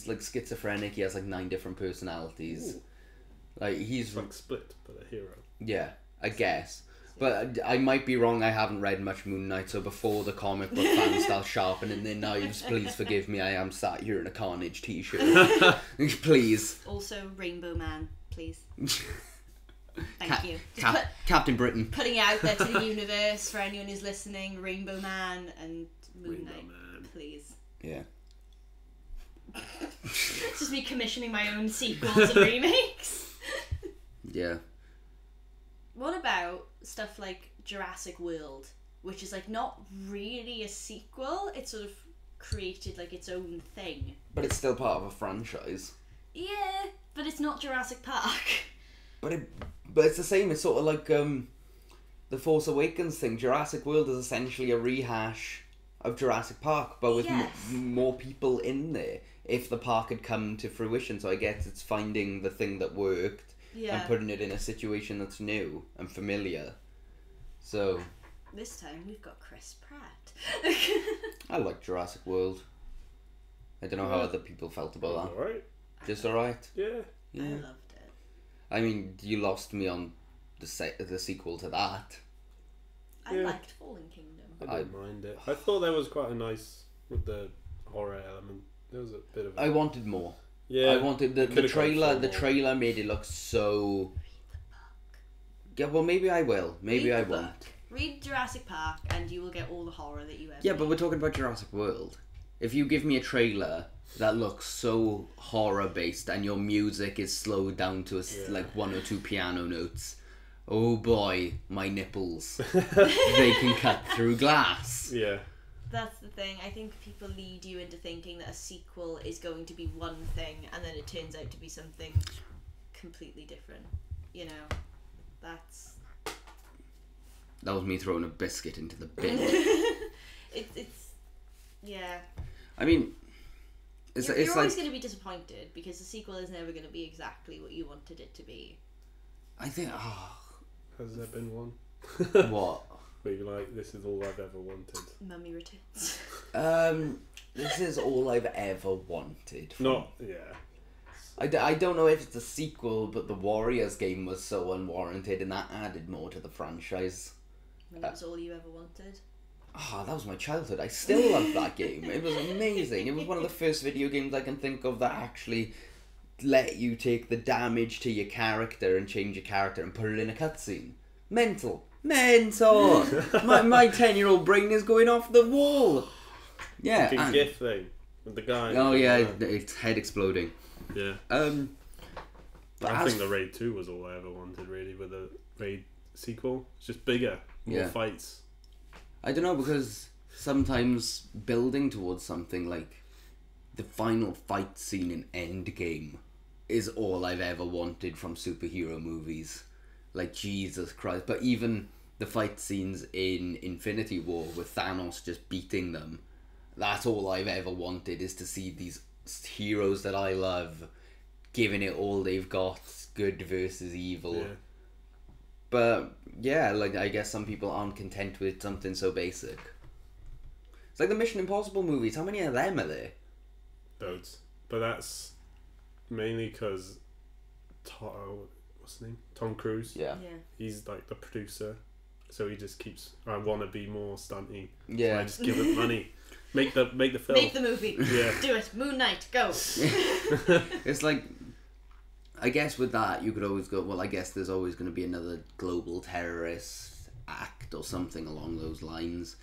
like schizophrenic, he has like 9 different personalities. Ooh. Like he's like Split, but a hero. Yeah, I guess. But I might be wrong, I haven't read much Moon Knight, so before the comic book fans start sharpening their knives, please forgive me, I am sat here in a Carnage t-shirt. Please. Also, Rainbow Man, please. Thank you. Captain Britain. Putting it out there to the universe for anyone who's listening, Rainbow Man and Moon Knight, please. Yeah. It's just me commissioning my own sequels and remakes. Yeah. What about stuff like Jurassic World, which is like not really a sequel, it's sort of created like its own thing. But it's still part of a franchise. Yeah, but it's not Jurassic Park. But it's the same, it's sort of like the Force Awakens thing. Jurassic World is essentially a rehash of Jurassic Park, but with more people in there, if the park had come to fruition. So I guess it's finding the thing that worked and putting it in a situation that's new and familiar. So this time we've got Chris Pratt. I like Jurassic World. I don't know how other people felt about that. Alright. Just alright? Yeah. I loved it. I mean, you lost me on the sequel to that. I liked Fallen Kingdom. I didn't mind it. I thought there was quite a nice, with the horror element, there was a bit of... I wanted more. Yeah. I wanted the trailer. The trailer made it look so... Yeah, well, maybe I will. Maybe I won't. Read Jurassic Park and you will get all the horror that you ever Yeah, but we're talking about Jurassic World. If you give me a trailer that looks so horror based and your music is slowed down to like 1 or 2 piano notes, oh boy, my nipples. They can cut through glass. Yeah. That's the thing. I think people lead you into thinking that a sequel is going to be one thing and then it turns out to be something completely different. You know, that's... That was me throwing a biscuit into the bin. it's yeah. I mean, you're always going to be disappointed because the sequel is never going to be exactly what you wanted it to be. I think... Has there been one? What? Where you're like, this is all I've ever wanted. Mummy Returns. This is all I've ever wanted. Yeah. I don't know if it's a sequel, but the Warriors game was so unwarranted and that added more to the franchise. And that was all you ever wanted? Oh, that was my childhood. I still love that game. It was amazing. It was one of the first video games I can think of that actually let you take the damage to your character and change your character and put it in a cutscene. Mental. My 10-year-old brain is going off the wall. Yeah. The GIF thing with the guy. Oh yeah, its head exploding. Yeah. I think the Raid 2 was all I ever wanted, really, with the Raid sequel. It's just bigger, more fights. I don't know, because sometimes building towards something like the final fight scene in Endgame is all I've ever wanted from superhero movies. Like, Jesus Christ. But even the fight scenes in Infinity War with Thanos just beating them, that's all I've ever wanted, is to see these heroes that I love giving it all they've got, good versus evil. Yeah. But yeah, like, I guess some people aren't content with something so basic. It's like the Mission Impossible movies. How many of them are there? Loads. But that's mainly because what's his name? Tom Cruise. Yeah. He's like the producer, so he just keeps, I want to be more stunty. Yeah. So I just give him money. Make the film. Make the movie. Yeah. Do it. Moon Knight, go. It's like, I guess with that you could always go, well, I guess there's always going to be another global terrorist act or something along those lines.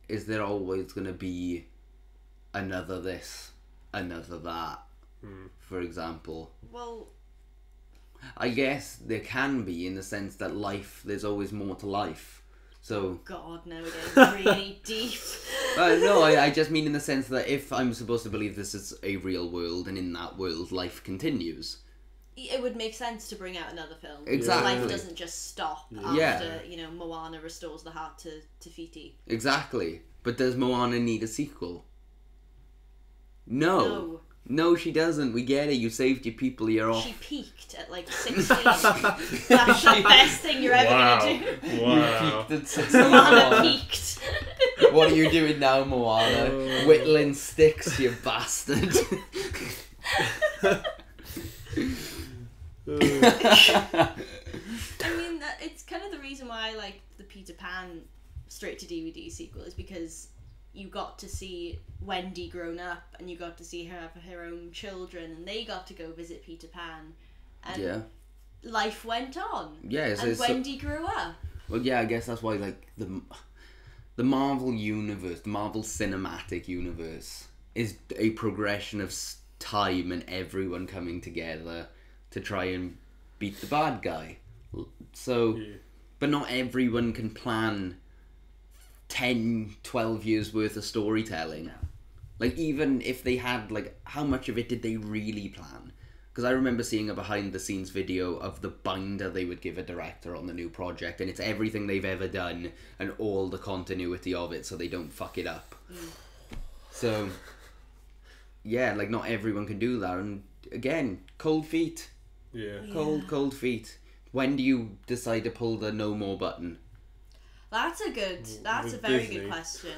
Is there always going to be another this, another that, for example? Well, I guess there can be, in the sense that there's always more to life. So God, no, it is really deep. No, I just mean in the sense that if I'm supposed to believe this is a real world, and in that world life continues, it would make sense to bring out another film. Exactly. Life doesn't just stop after, Moana restores the heart to Fiti. Exactly. But does Moana need a sequel? No. No, she doesn't. We get it. You saved your people. You're off. She peaked at like 16. That's the best thing you're ever going to do. Wow. You peaked at 16. Moana peaked. What are you doing now, Moana? Whittling sticks, you bastard. I mean, it's kind of the reason why I like the Peter Pan straight to DVD sequel, is because you got to see Wendy grown up and you got to see her have her own children and they got to go visit Peter Pan and life went on. Yeah, and Wendy grew up. Well, yeah, I guess that's why, like, the Marvel universe, the Marvel cinematic universe, is a progression of time and everyone coming together to try and beat the bad guy. So, but not everyone can plan 10, 12 years worth of storytelling. No. Like, even if they had, like, how much of it did they really plan? Because I remember seeing a behind the scenes video of the binder they would give a director on the new project, and it's everything they've ever done and all the continuity of it so they don't fuck it up. So, yeah, like, not everyone can do that. And again, cold feet. Yeah. Cold feet. When do you decide to pull the no more button? That's a very good question.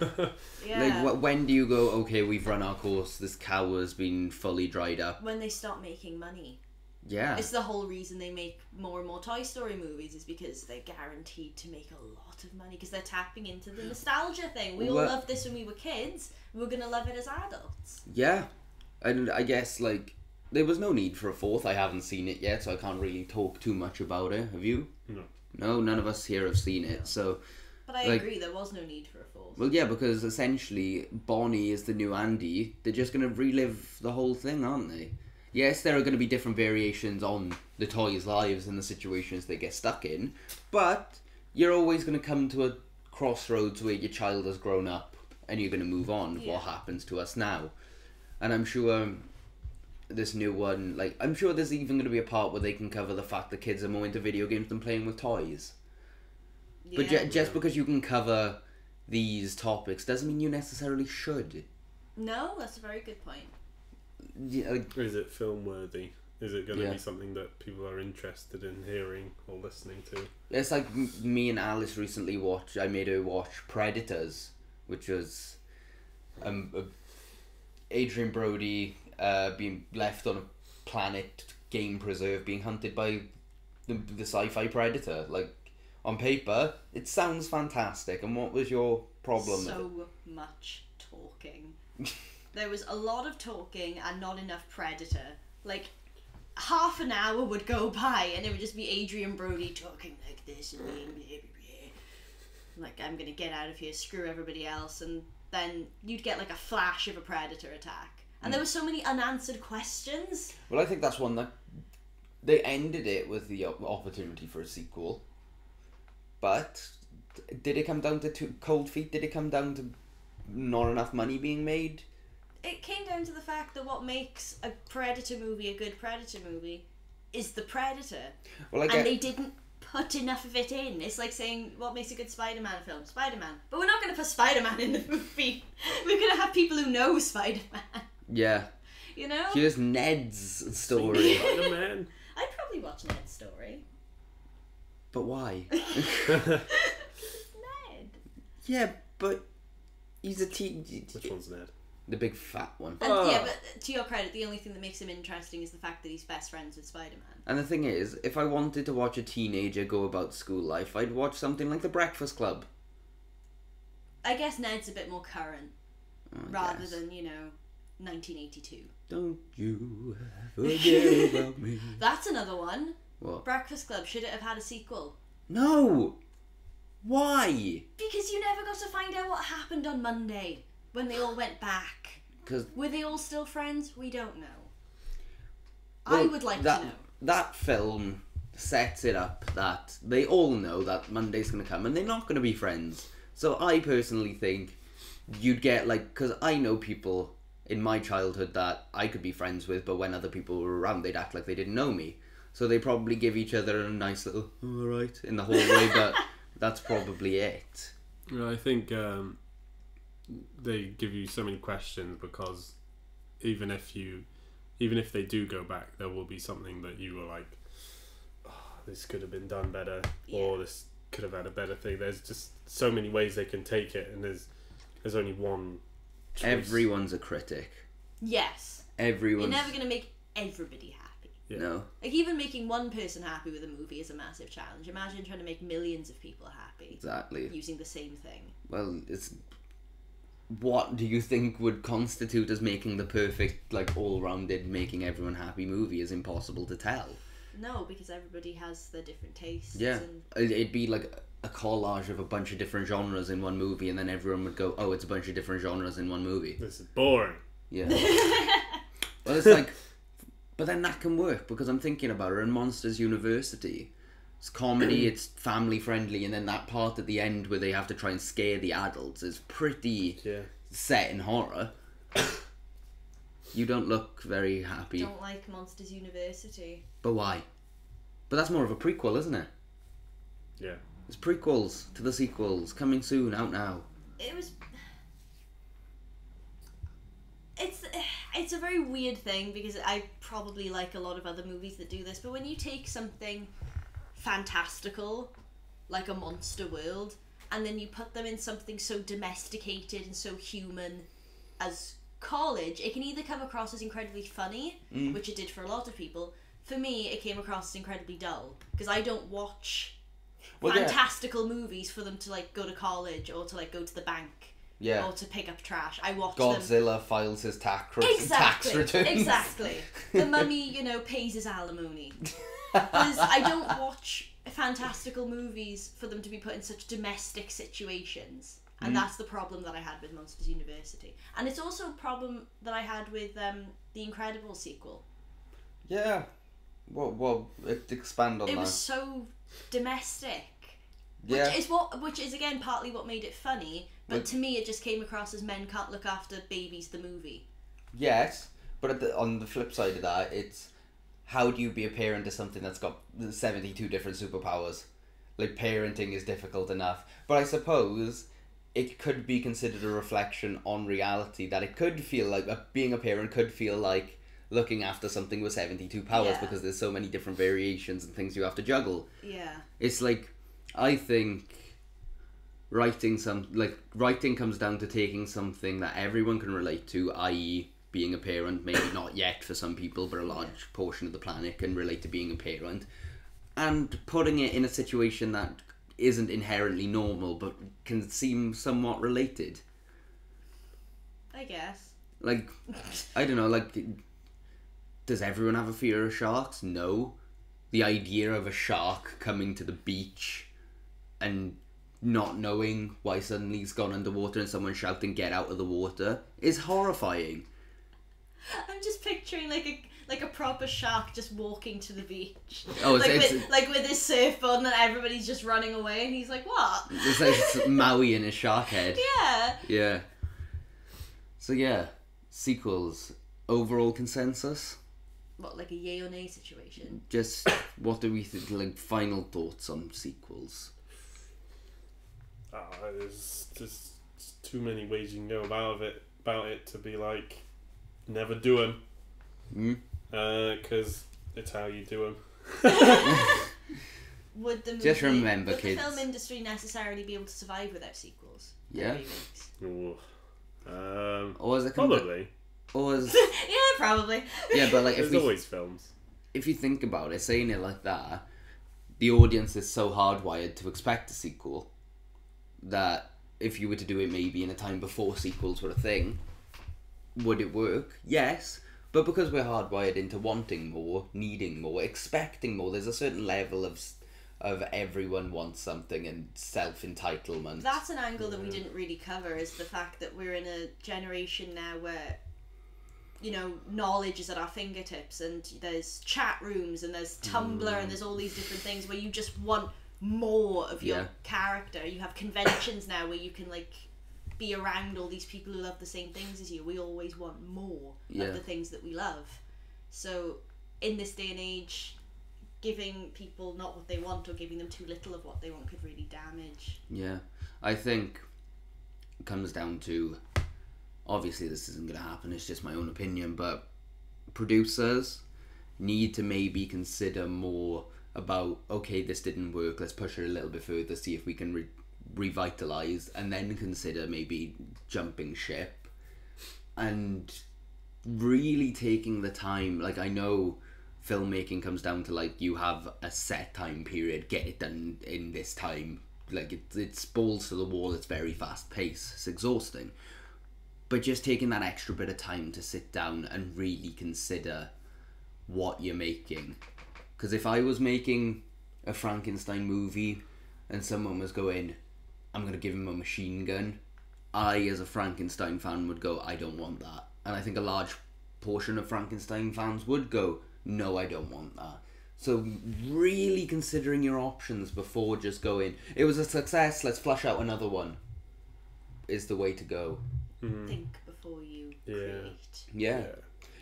Yeah. Like, when do you go, okay, we've run our course, this cow has been fully dried up? When they stop making money. Yeah. It's the whole reason they make more and more Toy Story movies, is because they're guaranteed to make a lot of money, because they're tapping into the nostalgia thing. We all loved this when we were kids. We're going to love it as adults. Yeah. And I guess, like, there was no need for a fourth. I haven't seen it yet, so I can't really talk too much about it. Have you? No. No, none of us here have seen it, so... But I agree, there was no need for a fourth. Well, yeah, because essentially, Bonnie is the new Andy. They're just going to relive the whole thing, aren't they? Yes, there are going to be different variations on the toys' lives and the situations they get stuck in, but you're always going to come to a crossroads where your child has grown up and you're going to move on. Yeah. What happens to us now? And I'm sure this new one, like, I'm sure there's even going to be a part where they can cover the fact that kids are more into video games than playing with toys. Yeah. But just because you can cover these topics doesn't mean you necessarily should. No, that's a very good point. Yeah, is it film worthy? Is it going to be something that people are interested in hearing or listening to? It's like me and Alice recently watched. I made her watch Predators, which was Adrian Brody being left on a planet game preserve, being hunted by the sci-fi predator. Like, on paper, it sounds fantastic. And what was your problem with it? So much talking. There was a lot of talking and not enough predator. Like, half an hour would go by and it would just be Adrian Brody talking like this and like, I'm gonna get out of here, screw everybody else, and then you'd get like a flash of a predator attack. And there were so many unanswered questions. Well, I think that's one that they ended it with the opportunity for a sequel. But did it come down to cold feet? Did it come down to not enough money being made? It came down to the fact that what makes a Predator movie a good Predator movie is the Predator. Well, and they didn't put enough of it in. It's like saying, what makes a good Spider-Man film? Spider-Man. But we're not going to put Spider-Man in the movie. We're going to have people who know Spider-Man. Yeah. You know? Here's Ned's story. Spider-Man. I'd probably watch Ned's story. But why? Ned. Yeah, but he's a teen. Which one's Ned? The big fat one. And yeah, but to your credit, the only thing that makes him interesting is the fact that he's best friends with Spider-Man. And the thing is, if I wanted to watch a teenager go about school life, I'd watch something like The Breakfast Club. I guess Ned's a bit more current, rather than, 1982. Don't you forget about me. That's another one. What? Breakfast Club, should it have had a sequel? No! Why? Because you never got to find out what happened on Monday when they all went back. Were they all still friends? We don't know. Well, I would like to know. That film sets it up that they all know that Monday's going to come and they're not going to be friends. So I personally think you'd get, like, because I know people in my childhood that I could be friends with, but when other people were around, they'd act like they didn't know me. So they probably give each other a nice little, alright, in the hallway, but that's probably it. I think they give you so many questions because even if they do go back, there will be something that you were like, oh, this could have been done better, or this could have had a better thing. There's just so many ways they can take it, and there's only one choice. Everyone's a critic. Yes. You're never going to make everybody happy. Yeah. No. Like, even making one person happy with a movie is a massive challenge. Imagine trying to make millions of people happy. Exactly. Using the same thing. Well, what do you think would constitute as making the perfect, like, all-rounded, making everyone happy movie is impossible to tell. No, because everybody has their different tastes. Yeah. It'd be like a collage of a bunch of different genres in one movie, and then everyone would go, oh, it's a bunch of different genres in one movie. This is boring. Yeah. Well, it's like... But then that can work, because I'm thinking about it in Monsters University. It's comedy, it's family friendly, and then that part at the end where they have to try and scare the adults is pretty set in horror. You don't look very happy. Don't like Monsters University. But why? But that's more of a prequel, isn't it? Yeah. It's prequels to the sequels, coming soon, out now. it's a very weird thing, because I probably like a lot of other movies that do this, but when you take something fantastical, like a monster world, and then you put them in something so domesticated and so human as college, it can either come across as incredibly funny, which it did for a lot of people. For me, it came across as incredibly dull, because I don't watch fantastical movies for them to like go to college or to like go to the bank. Yeah. Or to pick up trash. I watch Godzilla files his tax returns. Exactly. The mummy, pays his alimony. Because I don't watch fantastical movies for them to be put in such domestic situations. And that's the problem that I had with Monsters University. And it's also a problem that I had with the Incredibles sequel. Yeah. Well, expand on that. It was so domestic. Yeah. Which is again partly what made it funny, but to me it just came across as Men Can't Look After Babies the movie. Yes, but on the flip side of that, it's how do you be a parent to something that's got 72 different superpowers? Like, parenting is difficult enough, but I suppose it could be considered a reflection on reality, that it could feel like being a parent could feel like looking after something with 72 powers, because there's so many different variations and things you have to juggle. Yeah. It's like, I think writing comes down to taking something that everyone can relate to, i.e. being a parent, maybe not yet for some people, but a large portion of the planet can relate to being a parent, and putting it in a situation that isn't inherently normal but can seem somewhat related. I guess. Like, I don't know, like, does everyone have a fear of sharks? No. The idea of a shark coming to the beach and not knowing why suddenly he's gone underwater and someone shouting "get out of the water" is horrifying. I'm just picturing like a proper shark just walking to the beach. Oh, with his surfboard and everybody's just running away and he's like, what? It's like Maui in his shark head. Yeah. Yeah. So yeah, sequels. Overall consensus? What, like a yay or nay situation? Just what do we think? Like, final thoughts on sequels? There's just too many ways you can go about it to be like, never do them. Because it's how you do them. Would the just remember, would kids, the film industry necessarily be able to survive without sequels? Yeah. Or is it probably? Yeah, probably. Yeah, but like, there's always films. If you think about it, saying it like that, the audience is so hardwired to expect a sequel that if you were to do it maybe in a time before sequels were a thing, would it work? Yes, but because we're hardwired into wanting more, needing more, expecting more, there's a certain level of everyone wants something and self-entitlement. That's an angle that we didn't really cover, is the fact that we're in a generation now where, knowledge is at our fingertips, and there's chat rooms and there's Tumblr and there's all these different things where you just want more of your character. You have conventions now where you can like be around all these people who love the same things as you. We always want more of the things that we love. So in this day and age, giving people not what they want or giving them too little of what they want could really damage. Yeah, I think it comes down to, obviously this isn't going to happen, it's just my own opinion, but producers need to maybe consider more about, okay, this didn't work, let's push it a little bit further, see if we can revitalise, and then consider maybe jumping ship and really taking the time. Like, I know filmmaking comes down to, like, you have a set time period, get it done in this time. Like, it's balls to the wall, it's very fast paced, it's exhausting. But just taking that extra bit of time to sit down and really consider what you're making. Because if I was making a Frankenstein movie and someone was going, I'm going to give him a machine gun, I, as a Frankenstein fan, would go, I don't want that. And I think a large portion of Frankenstein fans would go, no, I don't want that. So really considering your options before just going, it was a success, let's flush out another one, is the way to go. Think before you create. Yeah.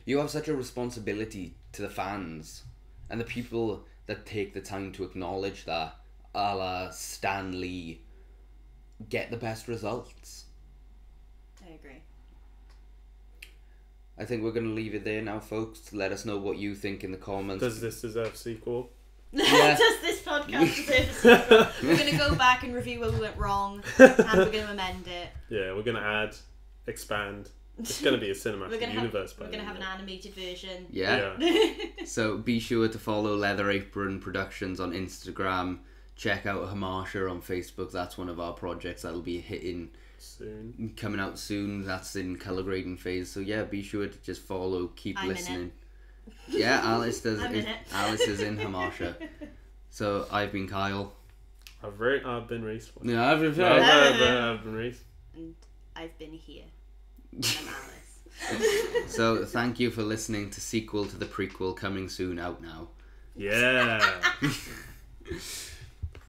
You have such a responsibility to the fans and the people that take the time to acknowledge that, a la Stan Lee, get the best results. I agree. I think we're going to leave it there now, folks. Let us know what you think in the comments. Does this deserve a sequel? Yeah. Does this podcast deserve a sequel? We're going to go back and review where we went wrong, and we're going to amend it. Yeah, we're going to add, expand. It's going to be a cinematic universe. We're going to have an animated version. Yeah. So be sure to follow Leather Apron Productions on Instagram. Check out Hamasha on Facebook. That's one of our projects that'll be coming out soon. That's in colour grading phase. So yeah, be sure to just follow, keep listening. Yeah, Alice does. Alice is in Hamasha. So I've been Kyle. I've been Rhys. Yeah, I've been Rhys. And I've been here. I'm Alice. So thank you for listening to Sequel to the Prequel, coming soon, out now. Yeah.